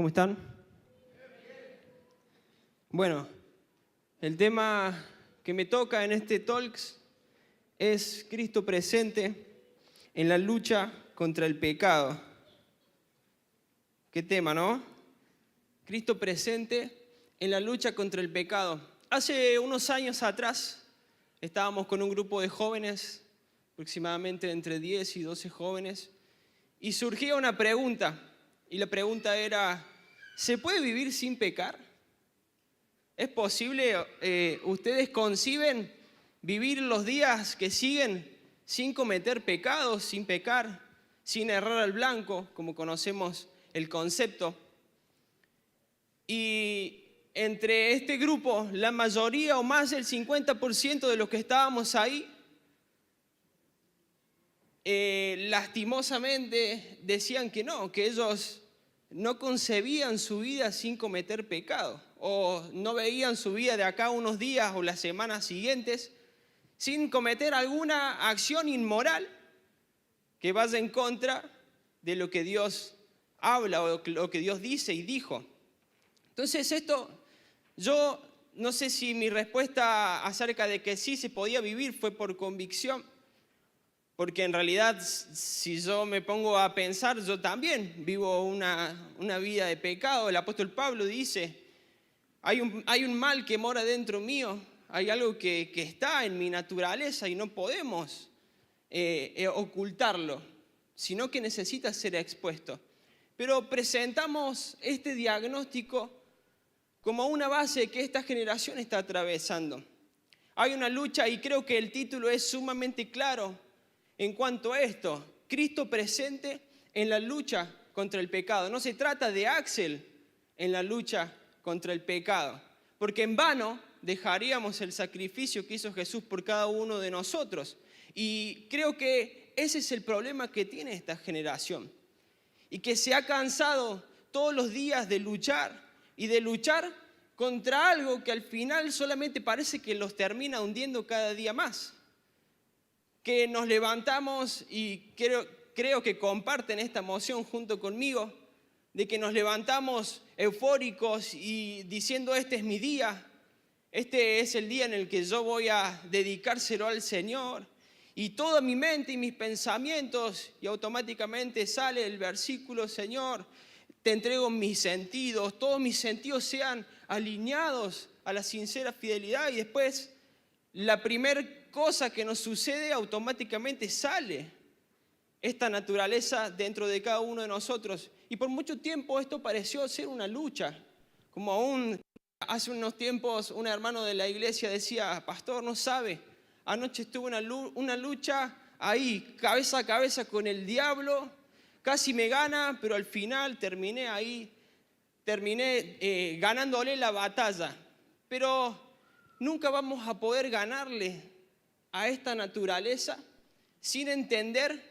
¿Cómo están? Bueno, el tema que me toca en este Talks es Cristo presente en la lucha contra el pecado. ¿Qué tema, no? Cristo presente en la lucha contra el pecado. Hace unos años atrás estábamos con un grupo de jóvenes, aproximadamente entre 10 y 12 jóvenes, y surgía una pregunta, y la pregunta era, ¿se puede vivir sin pecar? ¿Es posible, ustedes conciben vivir los días que siguen sin cometer pecados, sin pecar, sin errar al blanco, como conocemos el concepto? Y entre este grupo, la mayoría o más del 50% de los que estábamos ahí, lastimosamente decían que no, que ellos no concebían su vida sin cometer pecado, o no veían su vida de acá unos días o las semanas siguientes sin cometer alguna acción inmoral que vaya en contra de lo que Dios habla o lo que Dios dice y dijo. Entonces yo no sé si mi respuesta acerca de que sí se podía vivir fue por convicción, porque en realidad si yo me pongo a pensar, yo también vivo una vida de pecado. El apóstol Pablo dice, hay un mal que mora dentro mío, hay algo que está en mi naturaleza y no podemos ocultarlo, sino que necesita ser expuesto. Pero presentamos este diagnóstico como una base que esta generación está atravesando. Hay una lucha y creo que el título es sumamente claro en cuanto a esto. Cristo presente en la lucha contra el pecado. No se trata de Axel en la lucha contra el pecado, porque en vano dejaríamos el sacrificio que hizo Jesús por cada uno de nosotros. Y creo que ese es el problema que tiene esta generación. Y que se ha cansado todos los días de luchar y de luchar contra algo que al final solamente parece que los termina hundiendo cada día más. Que nos levantamos, y creo que comparten esta emoción junto conmigo, de que nos levantamos eufóricos y diciendo este es mi día, este es el día en el que yo voy a dedicárselo al Señor, y toda mi mente y mis pensamientos, y automáticamente sale el versículo, Señor, te entrego mis sentidos, todos mis sentidos sean alineados a la sincera fidelidad, y después la primera cosa que nos sucede automáticamente sale esta naturaleza dentro de cada uno de nosotros. Y por mucho tiempo esto pareció ser una lucha, como hace unos tiempos un hermano de la iglesia decía, pastor, no sabe, anoche estuve una lucha ahí, cabeza a cabeza con el diablo, casi me gana, pero al final terminé ganándole la batalla. Pero nunca vamos a poder ganarle a esta naturaleza sin entender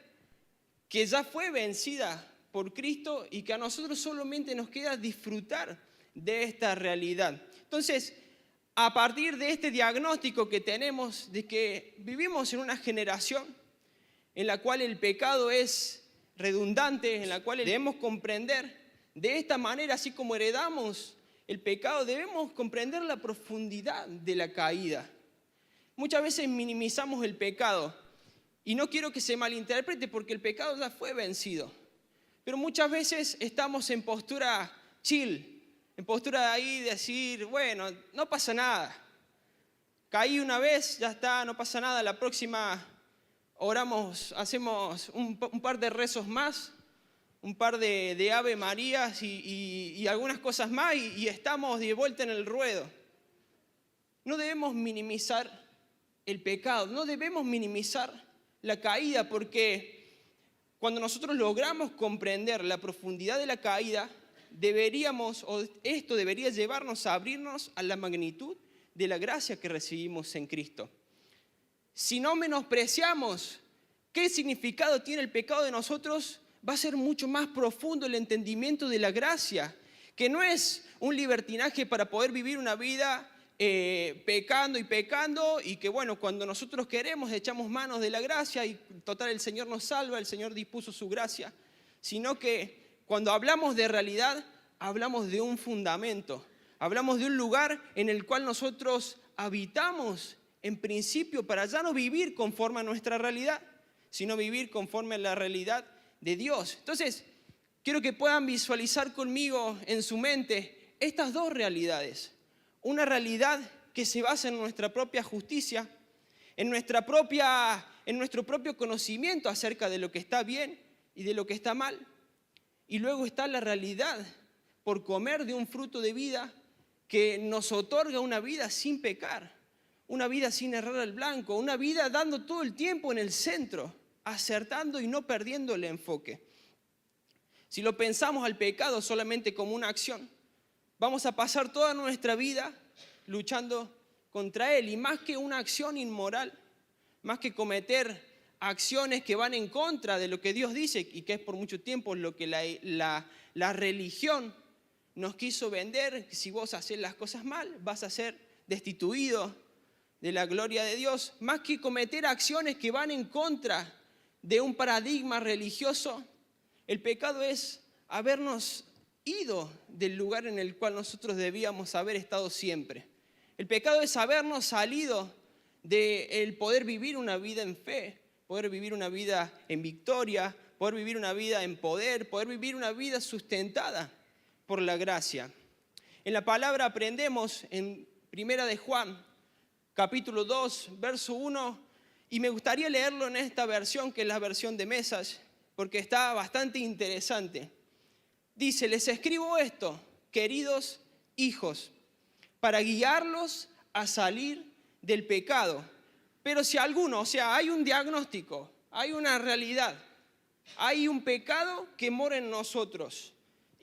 que ya fue vencida por Cristo y que a nosotros solamente nos queda disfrutar de esta realidad. Entonces, a partir de este diagnóstico que tenemos de que vivimos en una generación en la cual el pecado es redundante, en la cual debemos comprender de esta manera, así como heredamos el pecado, debemos comprender la profundidad de la caída. Muchas veces minimizamos el pecado y no quiero que se malinterprete porque el pecado ya fue vencido. Pero muchas veces estamos en postura chill, en postura de ahí decir, bueno, no pasa nada. Caí una vez, ya está, no pasa nada, la próxima oramos, hacemos un par de rezos más, un par de Ave Marías y algunas cosas más y estamos de vuelta en el ruedo. No debemos minimizar el pecado, no debemos minimizar la caída, porque cuando nosotros logramos comprender la profundidad de la caída, esto debería llevarnos a abrirnos a la magnitud de la gracia que recibimos en Cristo. Si no menospreciamos qué significado tiene el pecado de nosotros, va a ser mucho más profundo el entendimiento de la gracia, que no es un libertinaje para poder vivir una vida pecando y que bueno, cuando nosotros queremos echamos manos de la gracia y total el Señor nos salva, el Señor dispuso su gracia, sino que cuando hablamos de realidad hablamos de un fundamento, hablamos de un lugar en el cual nosotros habitamos en principio para ya no vivir conforme a nuestra realidad, sino vivir conforme a la realidad de Dios. Entonces, quiero que puedan visualizar conmigo en su mente estas dos realidades. Una realidad que se basa en nuestra propia justicia, en nuestro propio conocimiento acerca de lo que está bien y de lo que está mal. Y luego está la realidad por comer de un fruto de vida que nos otorga una vida sin pecar, una vida sin errar al blanco, una vida dando todo el tiempo en el centro, acertando y no perdiendo el enfoque. Si lo pensamos al pecado solamente como una acción, vamos a pasar toda nuestra vida luchando contra él. Y más que una acción inmoral, más que cometer acciones que van en contra de lo que Dios dice y que es por mucho tiempo lo que la religión nos quiso vender, si vos haces las cosas mal, vas a ser destituido de la gloria de Dios. Más que cometer acciones que van en contra de un paradigma religioso, el pecado es habernos ido del lugar en el cual nosotros debíamos haber estado siempre. El pecado es habernos salido del poder vivir una vida en fe, poder vivir una vida en victoria, poder vivir una vida en poder, poder vivir una vida sustentada por la gracia. En la palabra aprendemos en 1 de Juan, capítulo 2, verso 1, y me gustaría leerlo en esta versión, que es la versión de Mesas, porque está bastante interesante. Dice: les escribo esto, queridos hijos, para guiarlos a salir del pecado. Pero si alguno, o sea, hay un diagnóstico, hay una realidad, hay un pecado que mora en nosotros.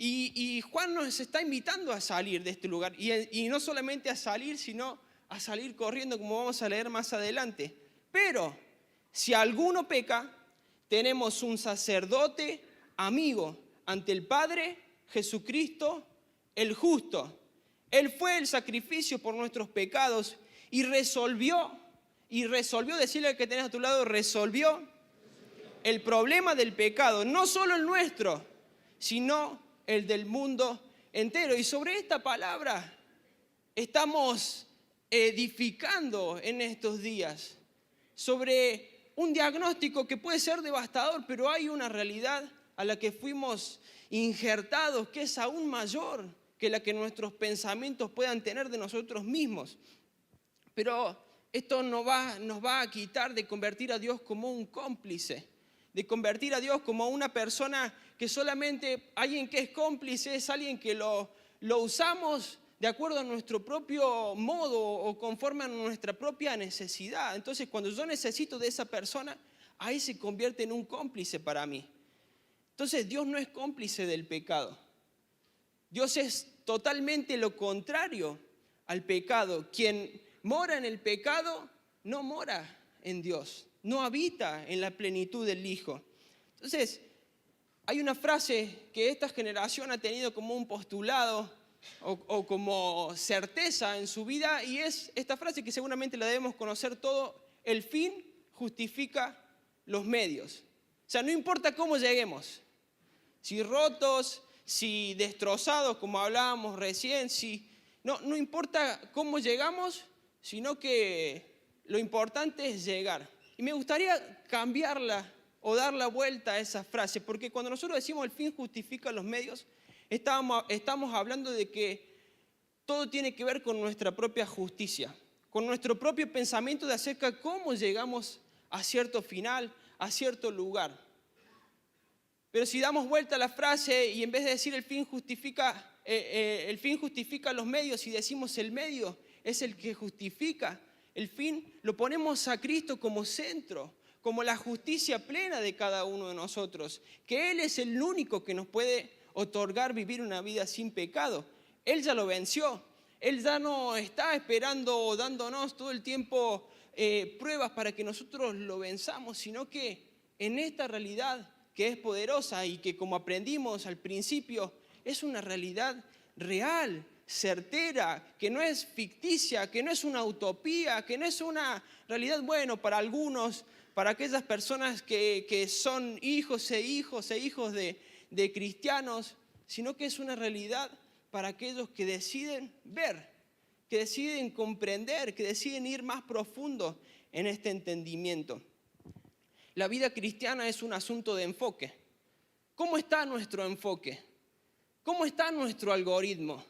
Y Juan nos está invitando a salir de este lugar. Y no solamente a salir, sino a salir corriendo, como vamos a leer más adelante. Pero si alguno peca, tenemos un sacerdote amigo ante el Padre, Jesucristo, el justo. Él fue el sacrificio por nuestros pecados y resolvió, decirle al que tenés a tu lado, resolvió el problema del pecado, no solo el nuestro, sino el del mundo entero. Y sobre esta palabra estamos edificando en estos días, sobre un diagnóstico que puede ser devastador, pero hay una realidad a la que fuimos injertados que es aún mayor que la que nuestros pensamientos puedan tener de nosotros mismos. Pero esto nos va a quitar de convertir a Dios como un cómplice, de convertir a Dios como una persona que solamente alguien que es cómplice es alguien que lo usamos de acuerdo a nuestro propio modo o conforme a nuestra propia necesidad. Entonces, cuando yo necesito de esa persona, ahí se convierte en un cómplice para mí. Entonces, Dios no es cómplice del pecado. Dios es totalmente lo contrario al pecado. Quien mora en el pecado no mora en Dios, no habita en la plenitud del Hijo. Entonces, hay una frase que esta generación ha tenido como un postulado o como certeza en su vida, y es esta frase que seguramente la debemos conocer todo: el fin justifica los medios. O sea, no importa cómo lleguemos, si rotos, si destrozados, como hablábamos recién, no importa cómo llegamos, sino que lo importante es llegar. Y me gustaría cambiarla o dar la vuelta a esa frase, porque cuando nosotros decimos el fin justifica los medios, estamos hablando de que todo tiene que ver con nuestra propia justicia, con nuestro propio pensamiento de acerca de cómo llegamos a cierto final, a cierto lugar. Pero si damos vuelta a la frase y en vez de decir el fin justifica los medios, y decimos el medio es el que justifica el fin, lo ponemos a Cristo como centro, como la justicia plena de cada uno de nosotros, que Él es el único que nos puede otorgar vivir una vida sin pecado. Él ya lo venció, Él ya no está esperando o dándonos todo el tiempo pruebas para que nosotros lo venzamos, sino que en esta realidad que es poderosa y que, como aprendimos al principio, es una realidad real, certera, que no es ficticia, que no es una utopía, que no es una realidad, bueno, para algunos, para aquellas personas que son hijos de cristianos, sino que es una realidad para aquellos que deciden ver, que deciden comprender, que deciden ir más profundo en este entendimiento. La vida cristiana es un asunto de enfoque. ¿Cómo está nuestro enfoque? ¿Cómo está nuestro algoritmo?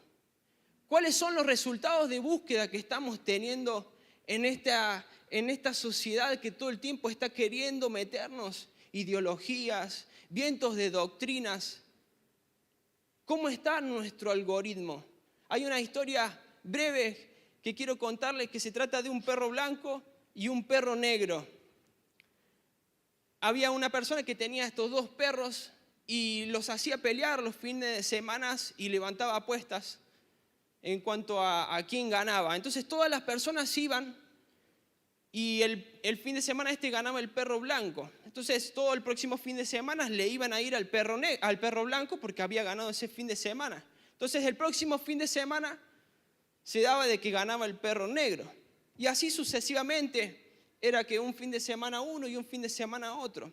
¿Cuáles son los resultados de búsqueda que estamos teniendo en esta sociedad que todo el tiempo está queriendo meternos ideologías, vientos de doctrinas? ¿Cómo está nuestro algoritmo? Hay una historia breve que quiero contarles que se trata de un perro blanco y un perro negro. Había una persona que tenía estos dos perros y los hacía pelear los fines de semana y levantaba apuestas en cuanto a quién ganaba. Entonces todas las personas iban y el fin de semana ganaba el perro blanco. Entonces todo el próximo fin de semana le iban a ir al perro blanco porque había ganado ese fin de semana. Entonces el próximo fin de semana se daba de que ganaba el perro negro. Y así sucesivamente era que un fin de semana uno y un fin de semana otro.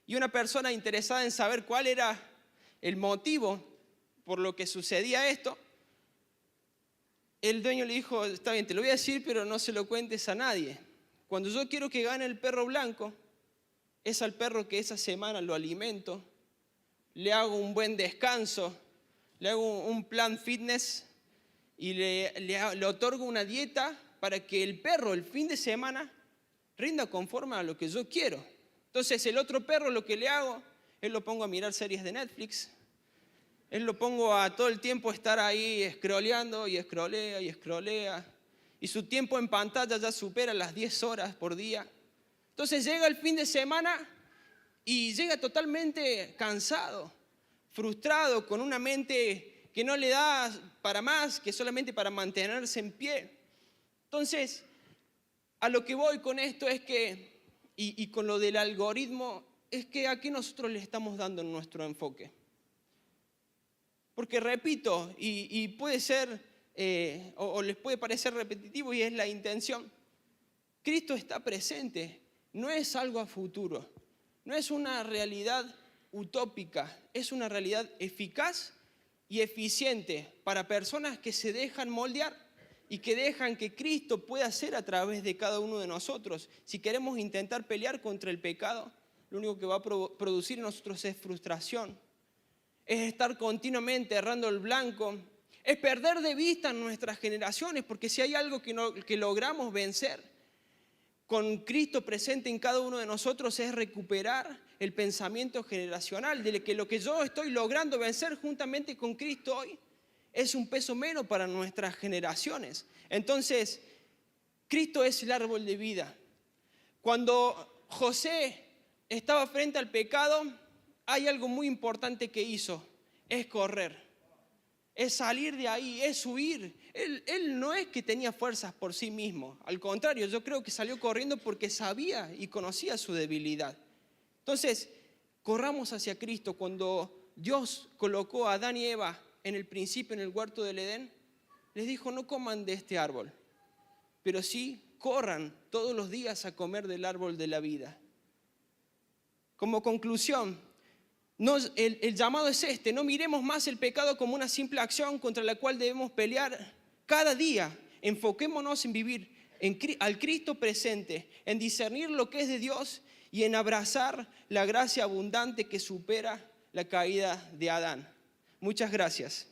Y una persona interesada en saber cuál era el motivo por lo que sucedía esto, el dueño le dijo, está bien, te lo voy a decir, pero no se lo cuentes a nadie. Cuando yo quiero que gane el perro blanco, es al perro que esa semana lo alimento, le hago un buen descanso, le hago un plan fitness y le otorgo una dieta para que el perro el fin de semana rinda conforme a lo que yo quiero. Entonces el otro perro lo que le hago, él lo pongo a mirar series de Netflix, él lo pongo a todo el tiempo estar ahí scrolleando y scrollea y scrollea. Y su tiempo en pantalla ya supera las 10 horas por día. Entonces llega el fin de semana y llega totalmente cansado, frustrado, con una mente que no le da para más, que solamente para mantenerse en pie. Entonces, a lo que voy con esto es que, y con lo del algoritmo, es que a qué nosotros le estamos dando nuestro enfoque. Porque repito, y puede ser, o les puede parecer repetitivo y es la intención, Cristo está presente, no es algo a futuro, no es una realidad utópica, es una realidad eficaz y eficiente para personas que se dejan moldear y que dejan que Cristo pueda hacer a través de cada uno de nosotros. Si queremos intentar pelear contra el pecado, lo único que va a producir en nosotros es frustración. Es estar continuamente errando el blanco, es perder de vista nuestras generaciones, porque si hay algo que logramos vencer con Cristo presente en cada uno de nosotros es recuperar el pensamiento generacional, de que lo que yo estoy logrando vencer juntamente con Cristo hoy es un peso menos para nuestras generaciones. Entonces, Cristo es el árbol de vida. Cuando José estaba frente al pecado, hay algo muy importante que hizo, es correr, es salir de ahí, es huir. Él no es que tenía fuerzas por sí mismo, al contrario, yo creo que salió corriendo porque sabía y conocía su debilidad. Entonces, corramos hacia Cristo. Cuando Dios colocó a Adán y Eva en el principio en el huerto del Edén, les dijo, no coman de este árbol, pero sí corran todos los días a comer del árbol de la vida. Como conclusión, el llamado es no miremos más el pecado como una simple acción contra la cual debemos pelear cada día. Enfoquémonos en vivir al Cristo presente, en discernir lo que es de Dios y en abrazar la gracia abundante que supera la caída de Adán. Muchas gracias.